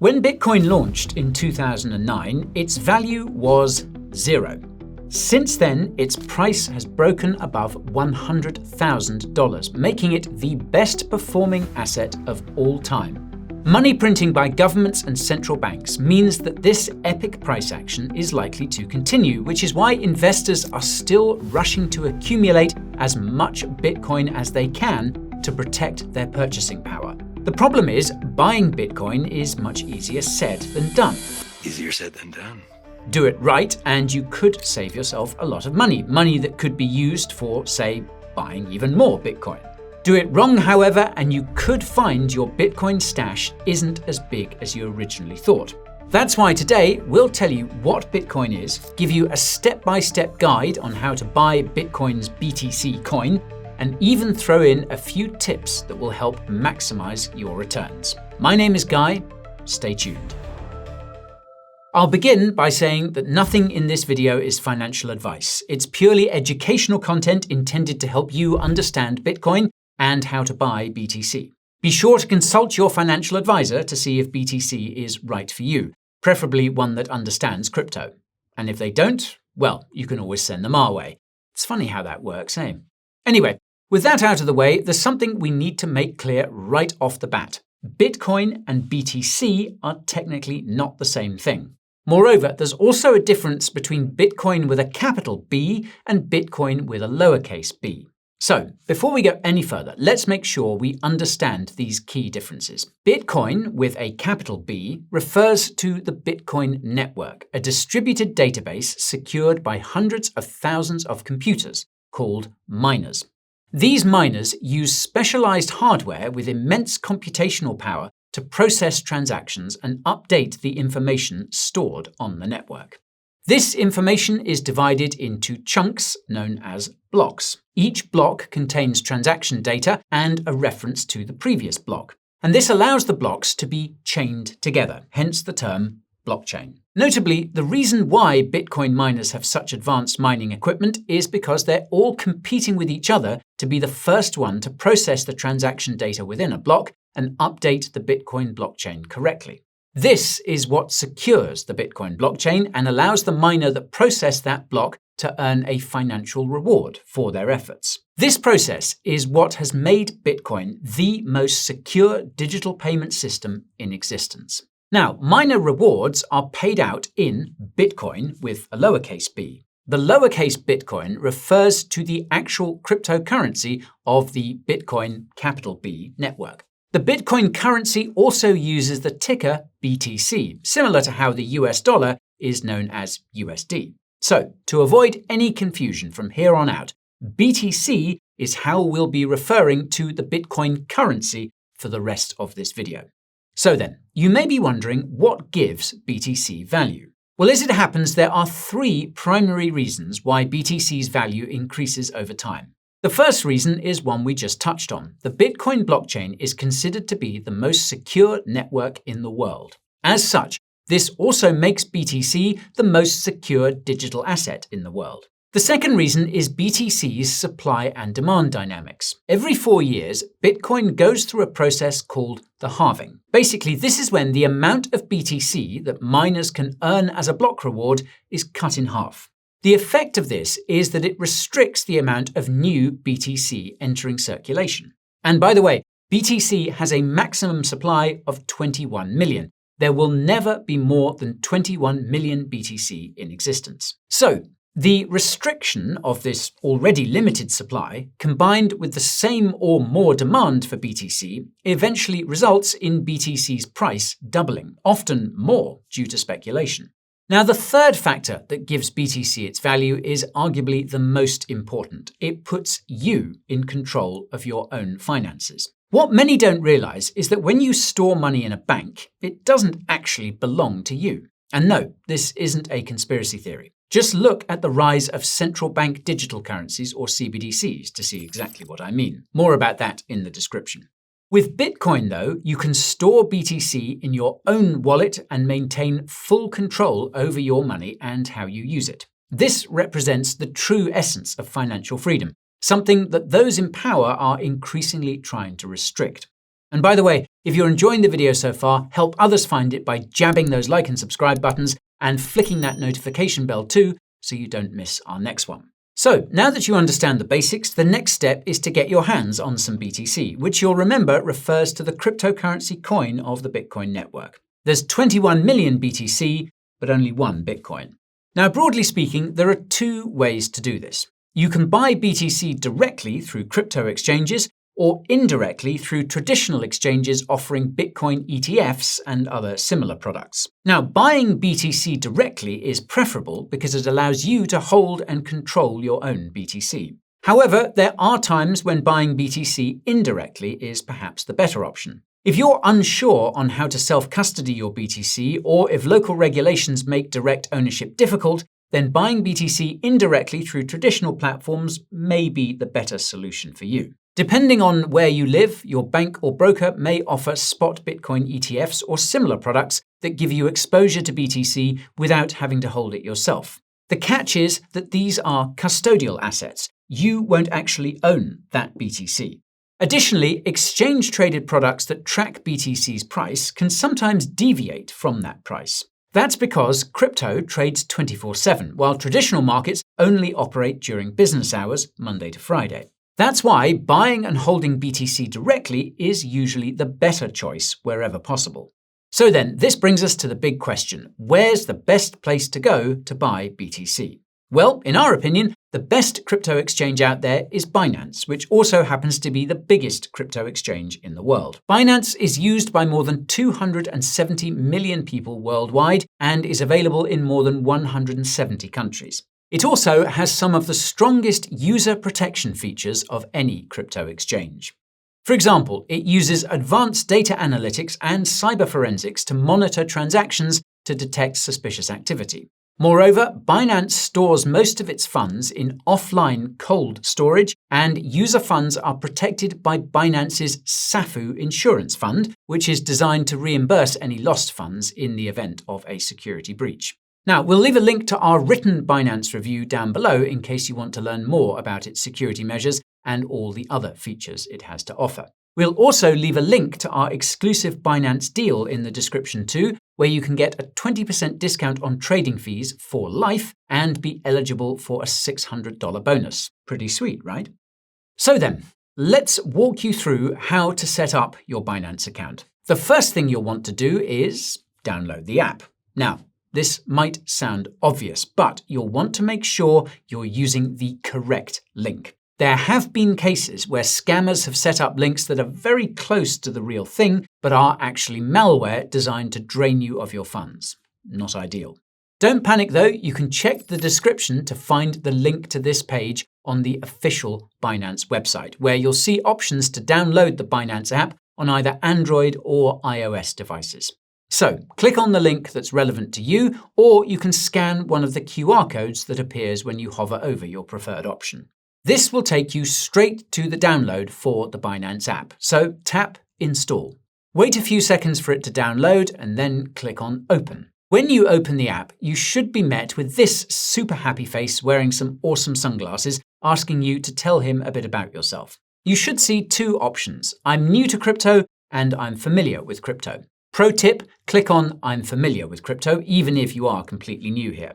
When Bitcoin launched in 2009, its value was zero. Since then, its price has broken above $100,000, making it the best performing asset of all time. Money printing by governments and central banks means that this epic price action is likely to continue, which is why investors are still rushing to accumulate as much Bitcoin as they can to protect their purchasing power. The problem is, buying Bitcoin is much easier said than done. Easier said than done. Do it right, and you could save yourself a lot of money that could be used for, say, buying even more Bitcoin. Do it wrong, however, and you could find your Bitcoin stash isn't as big as you originally thought. That's why today we'll tell you what Bitcoin is, give you a step-by-step guide on how to buy Bitcoin's BTC coin, and even throw in a few tips that will help maximize your returns. My name is Guy. Stay tuned. I'll begin by saying that nothing in this video is financial advice. It's purely educational content intended to help you understand Bitcoin and how to buy BTC. Be sure to consult your financial advisor to see if BTC is right for you, preferably one that understands crypto. And if they don't, well, you can always send them our way. It's funny how that works, eh? Anyway, with that out of the way, there's something we need to make clear right off the bat. Bitcoin and BTC are technically not the same thing. Moreover, there's also a difference between Bitcoin with a capital B and Bitcoin with a lowercase b. So, before we go any further, let's make sure we understand these key differences. Bitcoin with a capital B refers to the Bitcoin network, a distributed database secured by hundreds of thousands of computers, called miners. These miners use specialized hardware with immense computational power to process transactions and update the information stored on the network. This information is divided into chunks known as blocks. Each block contains transaction data and a reference to the previous block. And this allows the blocks to be chained together, hence the term blockchain. Notably, the reason why Bitcoin miners have such advanced mining equipment is because they're all competing with each other to be the first one to process the transaction data within a block and update the Bitcoin blockchain correctly. This is what secures the Bitcoin blockchain and allows the miner that processed that block to earn a financial reward for their efforts. This process is what has made Bitcoin the most secure digital payment system in existence. Now, miner rewards are paid out in Bitcoin with a lowercase b. The lowercase Bitcoin refers to the actual cryptocurrency of the Bitcoin capital B network. The Bitcoin currency also uses the ticker BTC, similar to how the US dollar is known as USD. So, to avoid any confusion from here on out, BTC is how we'll be referring to the Bitcoin currency for the rest of this video. So then, you may be wondering what gives BTC value. Well, as it happens, there are three primary reasons why BTC's value increases over time. The first reason is one we just touched on. The Bitcoin blockchain is considered to be the most secure network in the world. As such, this also makes BTC the most secure digital asset in the world. The second reason is BTC's supply and demand dynamics. Every 4 years, Bitcoin goes through a process called the halving. Basically, this is when the amount of BTC that miners can earn as a block reward is cut in half. The effect of this is that it restricts the amount of new BTC entering circulation. And by the way, BTC has a maximum supply of 21 million. There will never be more than 21 million BTC in existence. So, the restriction of this already limited supply, combined with the same or more demand for BTC, eventually results in BTC's price doubling, often more due to speculation. Now, the third factor that gives BTC its value is arguably the most important. It puts you in control of your own finances. What many don't realize is that when you store money in a bank, it doesn't actually belong to you. And no, this isn't a conspiracy theory. Just look at the rise of central bank digital currencies, or CBDCs, to see exactly what I mean. More about that in the description. With Bitcoin, though, you can store BTC in your own wallet and maintain full control over your money and how you use it. This represents the true essence of financial freedom, something that those in power are increasingly trying to restrict. And by the way, If you're enjoying the video so far, help others find it by jabbing those like and subscribe buttons and flicking that notification bell too, so you don't miss our next one. So, now that you understand the basics, the next step is to get your hands on some BTC, which you'll remember refers to the cryptocurrency coin of the Bitcoin network. There's 21 million BTC, but only one Bitcoin. Now, broadly speaking, there are two ways to do this. You can buy BTC directly through crypto exchanges or indirectly through traditional exchanges offering Bitcoin ETFs and other similar products. Now, buying BTC directly is preferable because it allows you to hold and control your own BTC. However, there are times when buying BTC indirectly is perhaps the better option. If you're unsure on how to self-custody your BTC, or if local regulations make direct ownership difficult, then buying BTC indirectly through traditional platforms may be the better solution for you. Depending on where you live, your bank or broker may offer spot Bitcoin ETFs or similar products that give you exposure to BTC without having to hold it yourself. The catch is that these are custodial assets. You won't actually own that BTC. Additionally, exchange-traded products that track BTC's price can sometimes deviate from that price. That's because crypto trades 24/7, while traditional markets only operate during business hours, Monday to Friday. That's why buying and holding BTC directly is usually the better choice wherever possible. So then, this brings us to the big question: where's the best place to go to buy BTC? Well, in our opinion, the best crypto exchange out there is Binance, which also happens to be the biggest crypto exchange in the world. Binance is used by more than 270 million people worldwide and is available in more than 170 countries. It also has some of the strongest user protection features of any crypto exchange. For example, it uses advanced data analytics and cyber forensics to monitor transactions to detect suspicious activity. Moreover, Binance stores most of its funds in offline cold storage, and user funds are protected by Binance's SAFU insurance fund, which is designed to reimburse any lost funds in the event of a security breach. Now, we'll leave a link to our written Binance review down below in case you want to learn more about its security measures and all the other features it has to offer. We'll also leave a link to our exclusive Binance deal in the description too, where you can get a 20% discount on trading fees for life and be eligible for a $600 bonus. Pretty sweet, right? So then, let's walk you through how to set up your Binance account. The first thing you'll want to do is download the app. Now, this might sound obvious, but you'll want to make sure you're using the correct link. There have been cases where scammers have set up links that are very close to the real thing, but are actually malware designed to drain you of your funds. Not ideal. Don't panic though, you can check the description to find the link to this page on the official Binance website, where you'll see options to download the Binance app on either Android or iOS devices. So, click on the link that's relevant to you, or you can scan one of the QR codes that appears when you hover over your preferred option. This will take you straight to the download for the Binance app, so tap Install. Wait a few seconds for it to download and then click on Open. When you open the app, you should be met with this super happy face wearing some awesome sunglasses asking you to tell him a bit about yourself. You should see two options: I'm new to crypto and I'm familiar with crypto. Pro tip, click on I'm familiar with crypto, even if you are completely new here.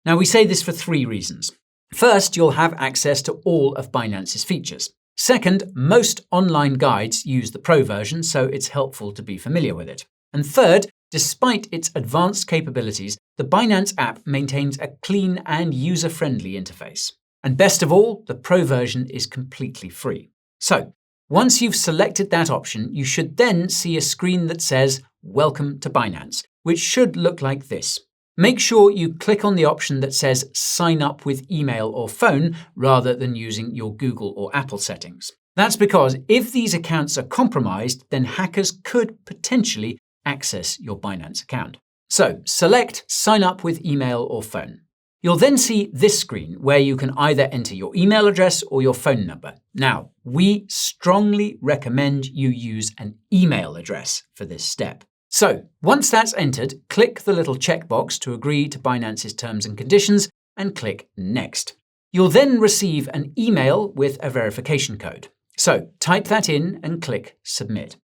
Now, we say this for three reasons. First, you'll have access to all of Binance's features. Second, most online guides use the Pro version, so it's helpful to be familiar with it. And third, despite its advanced capabilities, the Binance app maintains a clean and user-friendly interface. And best of all, the Pro version is completely free. So, once you've selected that option, you should then see a screen that says Welcome to Binance, which should look like this. Make sure you click on the option that says Sign up with email or phone rather than using your Google or Apple settings. That's because if these accounts are compromised, then hackers could potentially access your Binance account. So select Sign up with email or phone. You'll then see this screen where you can either enter your email address or your phone number. Now, we strongly recommend you use an email address for this step. So, once that's entered, click the little checkbox to agree to Binance's terms and conditions and click Next. You'll then receive an email with a verification code. So, type that in and click Submit.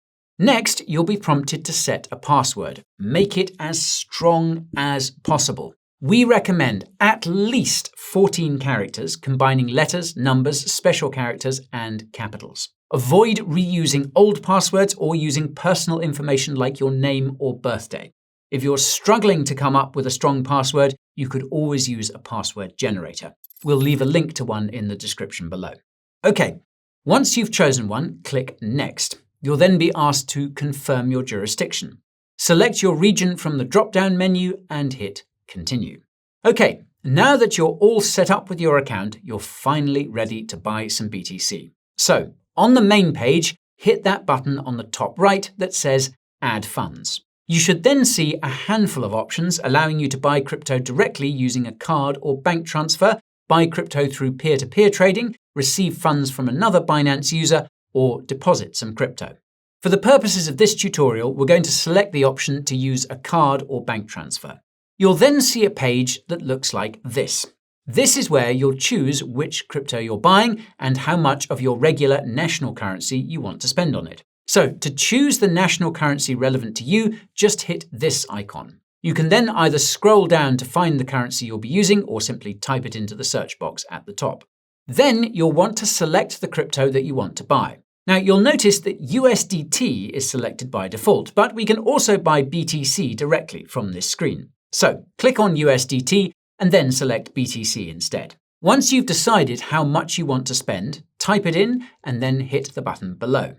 Next, you'll be prompted to set a password. Make it as strong as possible. We recommend at least 14 characters combining letters, numbers, special characters, and capitals. Avoid reusing old passwords or using personal information like your name or birthday. If you're struggling to come up with a strong password, you could always use a password generator. We'll leave a link to one in the description below. Okay, once you've chosen one, click Next. You'll then be asked to confirm your jurisdiction. Select your region from the drop-down menu and hit Continue. Okay, now that you're all set up with your account, you're finally ready to buy some BTC. So, on the main page, hit that button on the top right that says Add Funds. You should then see a handful of options allowing you to buy crypto directly using a card or bank transfer, buy crypto through peer-to-peer trading, receive funds from another Binance user, or deposit some crypto. For the purposes of this tutorial, we're going to select the option to use a card or bank transfer. You'll then see a page that looks like this. This is where you'll choose which crypto you're buying and how much of your regular national currency you want to spend on it. So, to choose the national currency relevant to you, just hit this icon. You can then either scroll down to find the currency you'll be using or simply type it into the search box at the top. Then you'll want to select the crypto that you want to buy. Now, you'll notice that USDT is selected by default, but we can also buy BTC directly from this screen. So, click on USDT and then select BTC instead. Once you've decided how much you want to spend, type it in and then hit the button below.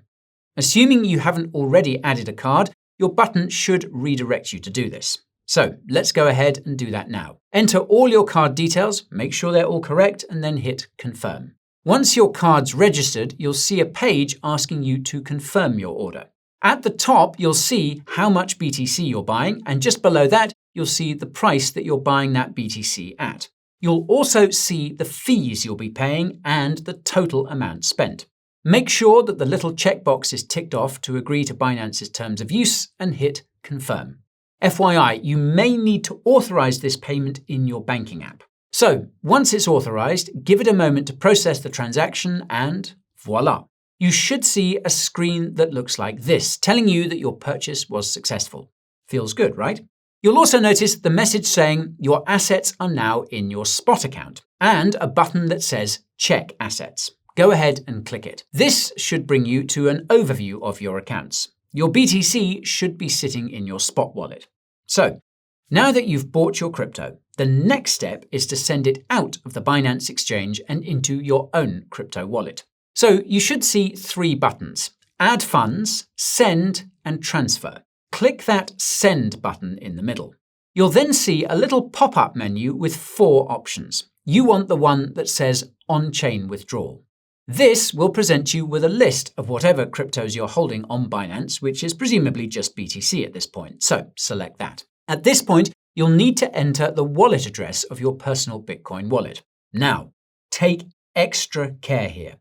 Assuming you haven't already added a card, your button should redirect you to do this. So let's go ahead and do that now. Enter all your card details, make sure they're all correct, and then hit Confirm. Once your card's registered, you'll see a page asking you to confirm your order. At the top, you'll see how much BTC you're buying, and just below that, you'll see the price that you're buying that BTC at. You'll also see the fees you'll be paying and the total amount spent. Make sure that the little checkbox is ticked off to agree to Binance's terms of use and hit Confirm. FYI, you may need to authorize this payment in your banking app. So, once it's authorized, give it a moment to process the transaction and voila. You should see a screen that looks like this, telling you that your purchase was successful. Feels good, right? You'll also notice the message saying your assets are now in your spot account and a button that says Check Assets. Go ahead and click it. This should bring you to an overview of your accounts. Your BTC should be sitting in your spot wallet. So, now that you've bought your crypto, the next step is to send it out of the Binance exchange and into your own crypto wallet. So, you should see 3 buttons: Add Funds, Send, and Transfer. Click that Send button in the middle. You'll then see a little pop-up menu with 4 options. You want the one that says On-Chain Withdrawal. This will present you with a list of whatever cryptos you're holding on Binance, which is presumably just BTC at this point, so select that. At this point, you'll need to enter the wallet address of your personal Bitcoin wallet. Now, take extra care here.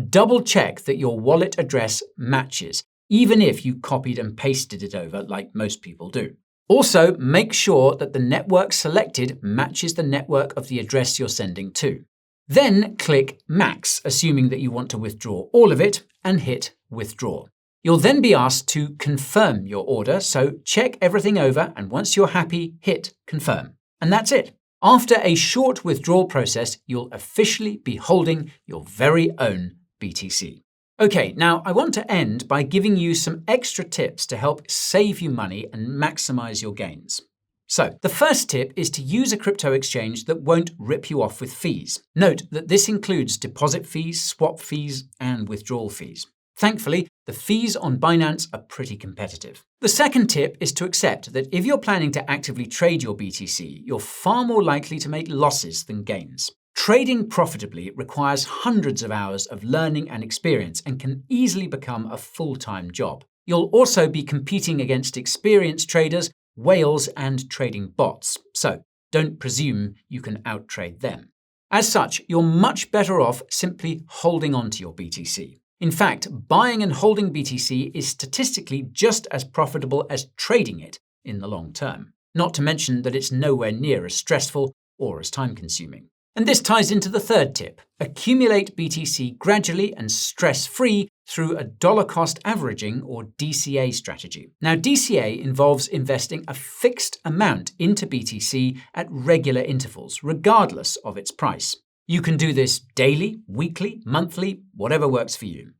Double check that your wallet address matches, even if you copied and pasted it over like most people do. Also, make sure that the network selected matches the network of the address you're sending to. Then click Max, assuming that you want to withdraw all of it, and hit Withdraw. You'll then be asked to confirm your order, so check everything over, and once you're happy, hit Confirm. And that's it. After a short withdrawal process, you'll officially be holding your very own BTC. Okay, now I want to end by giving you some extra tips to help save you money and maximize your gains. So, the first tip is to use a crypto exchange that won't rip you off with fees. Note that this includes deposit fees, swap fees, and withdrawal fees. Thankfully, the fees on Binance are pretty competitive. The second tip is to accept that if you're planning to actively trade your BTC, you're far more likely to make losses than gains. Trading profitably requires hundreds of hours of learning and experience and can easily become a full-time job. You'll also be competing against experienced traders, whales, and trading bots, so don't presume you can outtrade them. As such, you're much better off simply holding on to your BTC. In fact, buying and holding BTC is statistically just as profitable as trading it in the long term, not to mention that it's nowhere near as stressful or as time-consuming. And this ties into the third tip. Accumulate BTC gradually and stress-free through a dollar-cost averaging or DCA strategy. Now, DCA involves investing a fixed amount into BTC at regular intervals, regardless of its price. You can do this daily, weekly, monthly, whatever works for you.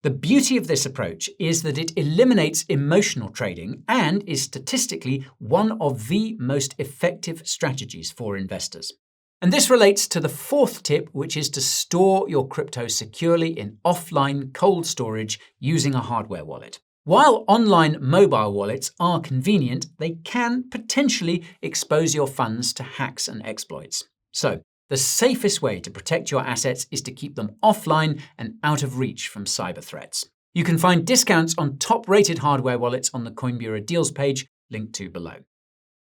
The beauty of this approach is that it eliminates emotional trading and is statistically one of the most effective strategies for investors. And this relates to the fourth tip, which is to store your crypto securely in offline cold storage using a hardware wallet. While online mobile wallets are convenient, they can potentially expose your funds to hacks and exploits. So, the safest way to protect your assets is to keep them offline and out of reach from cyber threats. You can find discounts on top-rated hardware wallets on the Coin Bureau deals page, linked to below.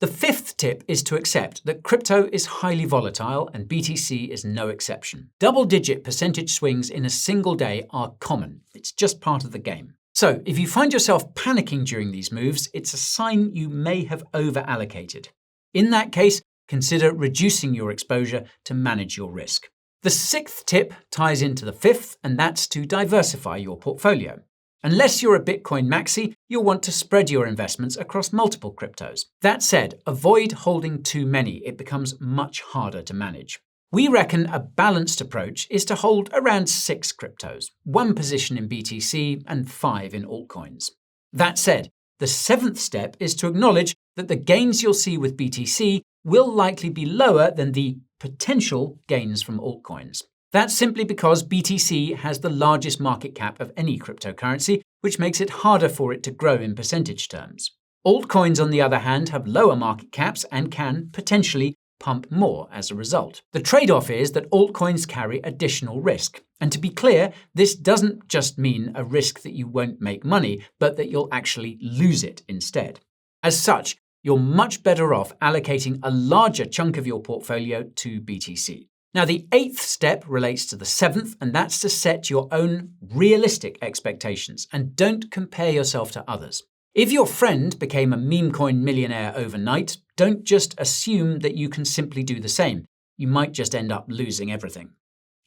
The fifth tip is to accept that crypto is highly volatile and BTC is no exception. Double-digit percentage swings in a single day are common. It's just part of the game. So, if you find yourself panicking during these moves, it's a sign you may have over-allocated. In that case, consider reducing your exposure to manage your risk. The sixth tip ties into the fifth, and that's to diversify your portfolio. Unless you're a Bitcoin maxi, you'll want to spread your investments across multiple cryptos. That said, avoid holding too many. It becomes much harder to manage. We reckon a balanced approach is to hold around 6 cryptos, 1 position in BTC and 5 in altcoins. That said, the 7th step is to acknowledge that the gains you'll see with BTC will likely be lower than the potential gains from altcoins. That's simply because BTC has the largest market cap of any cryptocurrency, which makes it harder for it to grow in percentage terms. Altcoins, on the other hand, have lower market caps and can potentially pump more as a result. The trade-off is that altcoins carry additional risk. And to be clear, this doesn't just mean a risk that you won't make money, but that you'll actually lose it instead. As such, you're much better off allocating a larger chunk of your portfolio to BTC. Now, the 8th step relates to the 7th, and that's to set your own realistic expectations and don't compare yourself to others. If your friend became a meme coin millionaire overnight, don't just assume that you can simply do the same. You might just end up losing everything.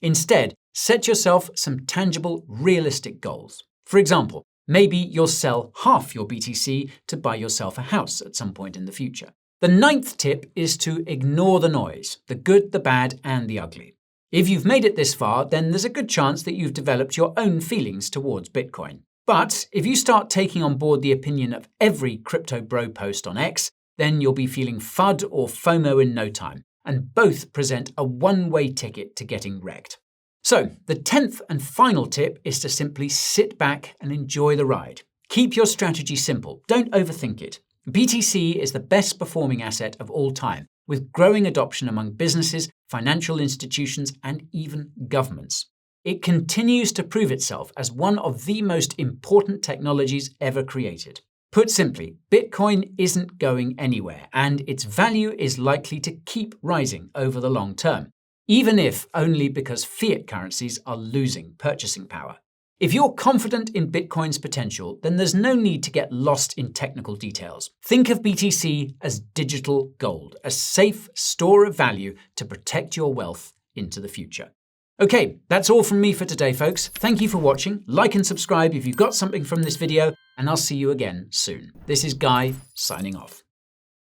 Instead, set yourself some tangible, realistic goals. For example, maybe you'll sell half your BTC to buy yourself a house at some point in the future. The 9th tip is to ignore the noise, the good, the bad, and the ugly. If you've made it this far, then there's a good chance that you've developed your own feelings towards Bitcoin. But if you start taking on board the opinion of every crypto bro post on X, then you'll be feeling FUD or FOMO in no time, and both present a one-way ticket to getting wrecked. So, the 10th and final tip is to simply sit back and enjoy the ride. Keep your strategy simple, don't overthink it. BTC is the best performing asset of all time, with growing adoption among businesses, financial institutions, and even governments. It continues to prove itself as one of the most important technologies ever created. Put simply, Bitcoin isn't going anywhere, and its value is likely to keep rising over the long term, even if only because fiat currencies are losing purchasing power. If you're confident in Bitcoin's potential, then there's no need to get lost in technical details. Think of BTC as digital gold, a safe store of value to protect your wealth into the future. Okay, that's all from me for today, folks. Thank you for watching. Like and subscribe if you got something from this video, and I'll see you again soon. This is Guy, signing off.